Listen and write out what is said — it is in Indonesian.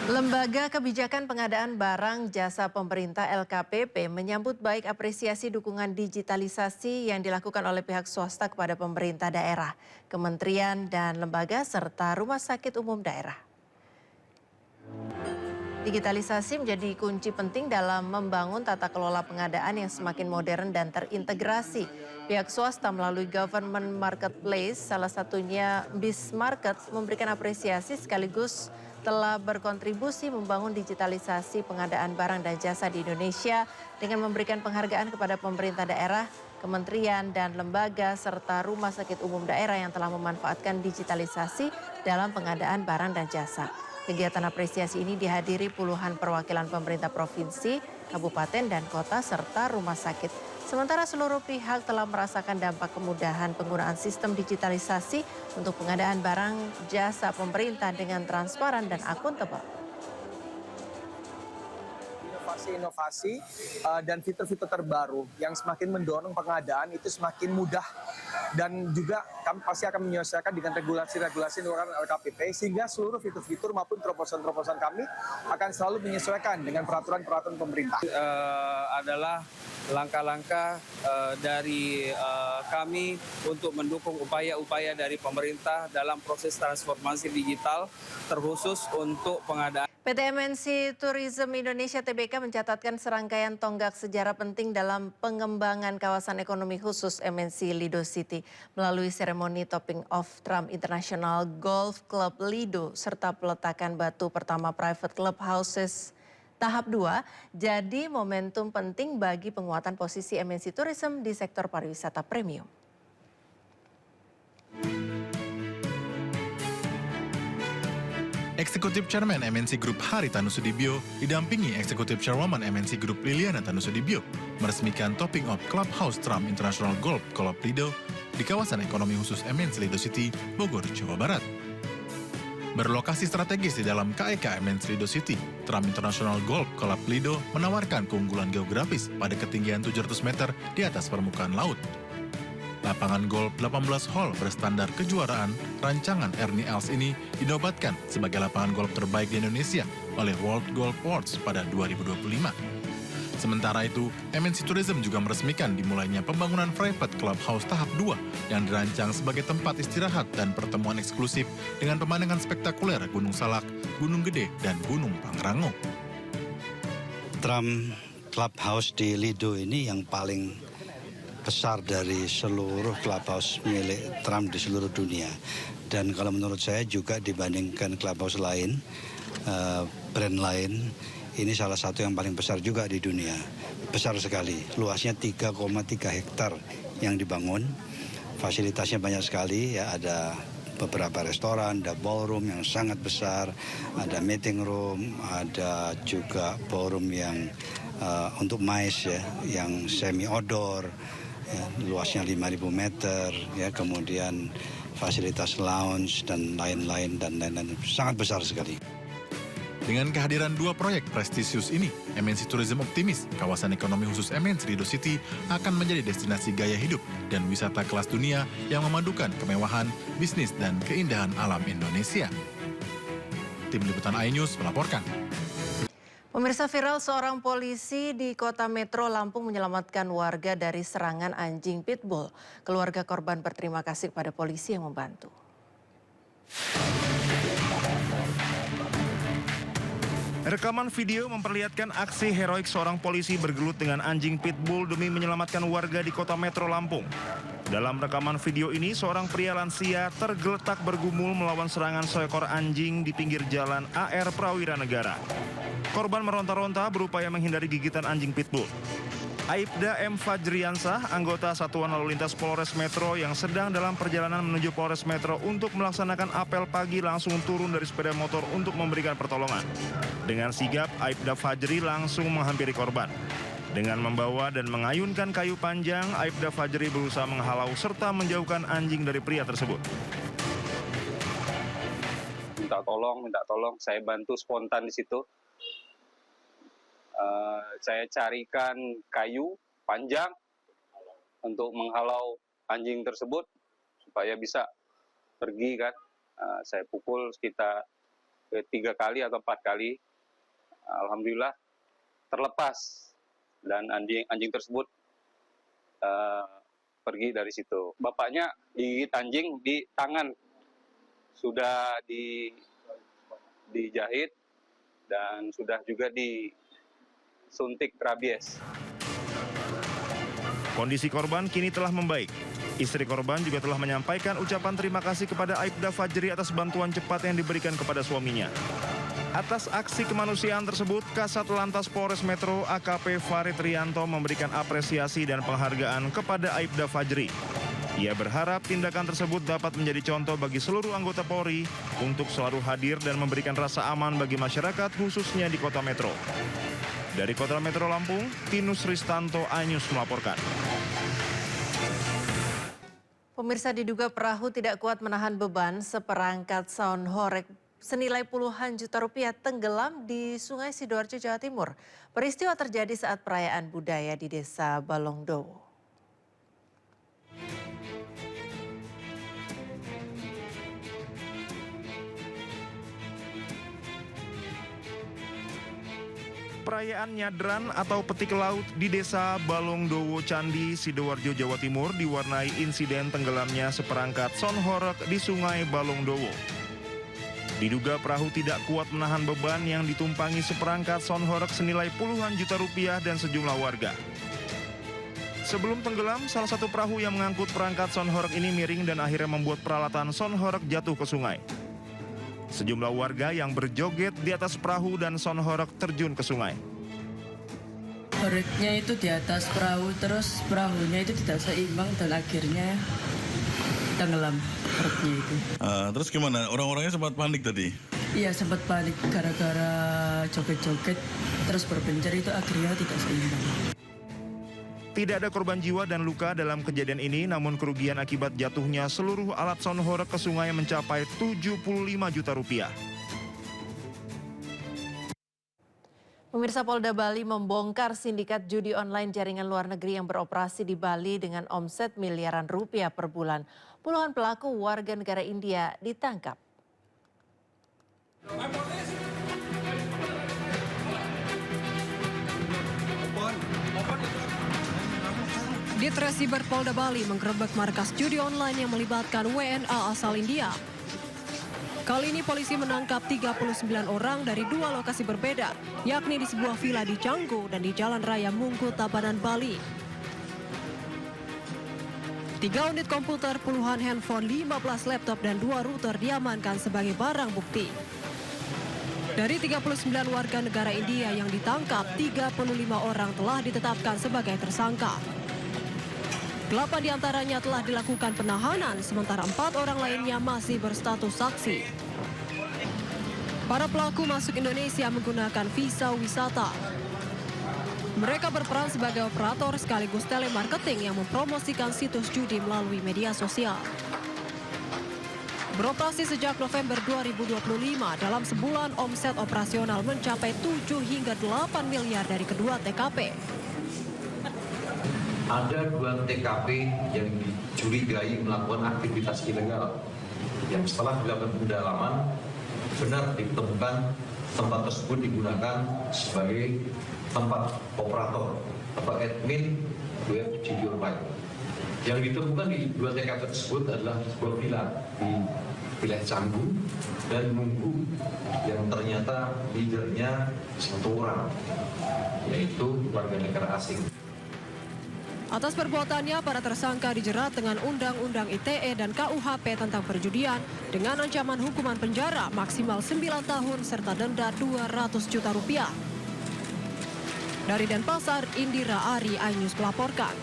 Lembaga Kebijakan Pengadaan Barang Jasa Pemerintah (LKPP) menyambut baik apresiasi dukungan digitalisasi yang dilakukan oleh pihak swasta kepada pemerintah daerah, kementerian dan lembaga serta rumah sakit umum daerah. Digitalisasi menjadi kunci penting dalam membangun tata kelola pengadaan yang semakin modern dan terintegrasi. Pihak swasta melalui government marketplace, salah satunya Bismarket, memberikan apresiasi sekaligus telah berkontribusi membangun digitalisasi pengadaan barang dan jasa di Indonesia dengan memberikan penghargaan kepada pemerintah daerah, kementerian dan lembaga serta rumah sakit umum daerah yang telah memanfaatkan digitalisasi dalam pengadaan barang dan jasa. Kegiatan apresiasi ini dihadiri puluhan perwakilan pemerintah provinsi, kabupaten dan kota serta rumah sakit. Sementara seluruh pihak telah merasakan dampak kemudahan penggunaan sistem digitalisasi untuk pengadaan barang jasa pemerintah dengan transparan dan akuntabel. Inovasi dan fitur-fitur terbaru yang semakin mendorong pengadaan itu semakin mudah, dan juga kami pasti akan menyelesaikan dengan regulasi-regulasi nurunan LKPP sehingga seluruh fitur-fitur maupun terobosan-terobosan kami akan selalu menyesuaikan dengan peraturan-peraturan pemerintah. Adalah langkah-langkah dari kami untuk mendukung upaya-upaya dari pemerintah dalam proses transformasi digital, terkhusus untuk pengadaan. PT MNC Tourism Indonesia (TBK) mencatatkan serangkaian tonggak sejarah penting dalam pengembangan kawasan ekonomi khusus MNC Lido City melalui seremoni topping off Trump International Golf Club Lido serta peletakan batu pertama private club houses tahap 2 jadi momentum penting bagi penguatan posisi MNC Tourism di sektor pariwisata premium. Eksekutif Chairman MNC Group Haritanu Sudibyo didampingi Eksekutif Chairwoman MNC Group Liliana Tanusudibyo meresmikan topping off Clubhouse Trump International Golf Club Lido di kawasan ekonomi khusus MNC Lido City, Bogor, Jawa Barat. Berlokasi strategis di dalam KEK MNC Lido City, Trump International Golf Club Lido menawarkan keunggulan geografis pada ketinggian 700 meter di atas permukaan laut. Lapangan golf 18 hole berstandar kejuaraan rancangan Ernie Els ini dinobatkan sebagai lapangan golf terbaik di Indonesia oleh World Golf Awards pada 2025. Sementara itu, MNC Tourism juga meresmikan dimulainya pembangunan private clubhouse tahap 2 yang dirancang sebagai tempat istirahat dan pertemuan eksklusif dengan pemandangan spektakuler Gunung Salak, Gunung Gede, dan Gunung Pangrango. Trump Clubhouse di Lido ini yang paling besar dari seluruh clubhouse milik Trump di seluruh dunia. Dan kalau menurut saya juga dibandingkan clubhouse lain, brand lain, ini salah satu yang paling besar juga di dunia. Besar sekali, luasnya 3,3 hektar yang dibangun. Fasilitasnya banyak sekali, ya, ada beberapa restoran, ada ballroom yang sangat besar, ada meeting room, ada juga ballroom yang untuk MICE, ya, yang semi outdoor. Ya, luasnya 5.000 meter, ya, kemudian fasilitas lounge dan lain-lain sangat besar sekali. Dengan kehadiran dua proyek prestisius ini, MNC Tourism optimis kawasan ekonomi khusus MNC Lido City akan menjadi destinasi gaya hidup dan wisata kelas dunia yang memadukan kemewahan, bisnis, dan keindahan alam Indonesia. Tim Liputan iNews melaporkan. Pemirsa, viral seorang polisi di Kota Metro Lampung menyelamatkan warga dari serangan anjing pitbull. Keluarga korban berterima kasih kepada polisi yang membantu. Rekaman video memperlihatkan aksi heroik seorang polisi bergelut dengan anjing pitbull demi menyelamatkan warga di Kota Metro Lampung. Dalam rekaman video ini, seorang pria lansia tergeletak bergumul melawan serangan seekor anjing di pinggir jalan AR Prawira Negara. Korban meronta-ronta berupaya menghindari gigitan anjing pitbull. Aibda M. Fajriansah, anggota Satuan Lalu Lintas Polres Metro yang sedang dalam perjalanan menuju Polres Metro untuk melaksanakan apel pagi, langsung turun dari sepeda motor untuk memberikan pertolongan. Dengan sigap, Aibda Fajri langsung menghampiri korban. Dengan membawa dan mengayunkan kayu panjang, Aibda Fajri berusaha menghalau serta menjauhkan anjing dari pria tersebut. Minta tolong, saya bantu spontan di situ. Saya carikan kayu panjang untuk menghalau anjing tersebut supaya bisa pergi kan. Saya pukul sekitar 3 kali atau 4 kali. Alhamdulillah terlepas dan anjing tersebut pergi dari situ. Bapaknya digigit anjing di tangan, sudah dijahit dan sudah juga disuntik rabies. Kondisi korban kini telah membaik. Istri korban juga telah menyampaikan ucapan terima kasih kepada Aibda Fajri atas bantuan cepat yang diberikan kepada suaminya. Atas aksi kemanusiaan tersebut, Kasat Lantas Polres Metro AKP Farid Rianto memberikan apresiasi dan penghargaan kepada Aibda Fajri. Ia berharap tindakan tersebut dapat menjadi contoh bagi seluruh anggota Polri untuk selalu hadir dan memberikan rasa aman bagi masyarakat khususnya di Kota Metro. Dari Kota Metro Lampung, Tinus Ristanto, iNews melaporkan. Pemirsa, diduga perahu tidak kuat menahan beban, seperangkat sound horeg senilai puluhan juta rupiah tenggelam di Sungai Sidoarjo, Jawa Timur. Peristiwa terjadi saat perayaan budaya di Desa Balongdowo. Perayaan Nyadran atau Petik Laut di Desa Balongdowo Candi, Sidoarjo, Jawa Timur diwarnai insiden tenggelamnya seperangkat sound horeg di Sungai Balongdowo. Diduga perahu tidak kuat menahan beban yang ditumpangi seperangkat sound horeg senilai puluhan juta rupiah dan sejumlah warga. Sebelum tenggelam, salah satu perahu yang mengangkut perangkat sound horeg ini miring dan akhirnya membuat peralatan sound horeg jatuh ke sungai. Sejumlah warga yang berjoget di atas perahu dan sound horeg terjun ke sungai. Horegnya itu di atas perahu, terus perahunya itu tidak seimbang dan akhirnya tenggelam horegnya itu. Terus gimana? Orang-orangnya sempat panik tadi? Iya, sempat panik gara-gara joget-joget, terus berpencar itu akhirnya tidak seimbang. Tidak ada korban jiwa dan luka dalam kejadian ini, namun kerugian akibat jatuhnya seluruh alat sound horeg ke sungai mencapai 75 juta rupiah. Pemirsa, Polda Bali membongkar sindikat judi online jaringan luar negeri yang beroperasi di Bali dengan omset miliaran rupiah per bulan. Puluhan pelaku warga negara India ditangkap. Ditresiber Polda Bali menggerebek markas judi online yang melibatkan WNA asal India. Kali ini polisi menangkap 39 orang dari 2 lokasi berbeda, yakni di sebuah villa di Canggu dan di Jalan Raya Mungku, Tabanan, Bali. 3 unit komputer, puluhan handphone, 15 laptop, dan 2 router diamankan sebagai barang bukti. Dari 39 warga negara India yang ditangkap, 35 orang telah ditetapkan sebagai tersangka. 8 diantaranya telah dilakukan penahanan, sementara 4 orang lainnya masih berstatus saksi. Para pelaku masuk Indonesia menggunakan visa wisata. Mereka berperan sebagai operator sekaligus telemarketing yang mempromosikan situs judi melalui media sosial. Beroperasi sejak November 2025, dalam sebulan omset operasional mencapai 7 hingga 8 miliar dari kedua TKP. Ada 2 TKP yang dicurigai melakukan aktivitas ilegal yang setelah dilakukan pendalaman benar ditemukan tempat tersebut digunakan sebagai tempat operator atau admin web judi online. Yang ditemukan di 2 TKP tersebut adalah sebuah villa di wilayah Canggu dan Mungku yang ternyata leadernya 1 orang, yaitu warga negara asing. Atas perbuatannya, para tersangka dijerat dengan Undang-Undang ITE dan KUHP tentang perjudian dengan ancaman hukuman penjara maksimal 9 tahun serta denda 200 juta rupiah. Dari Denpasar, Indira Ari, iNews melaporkan.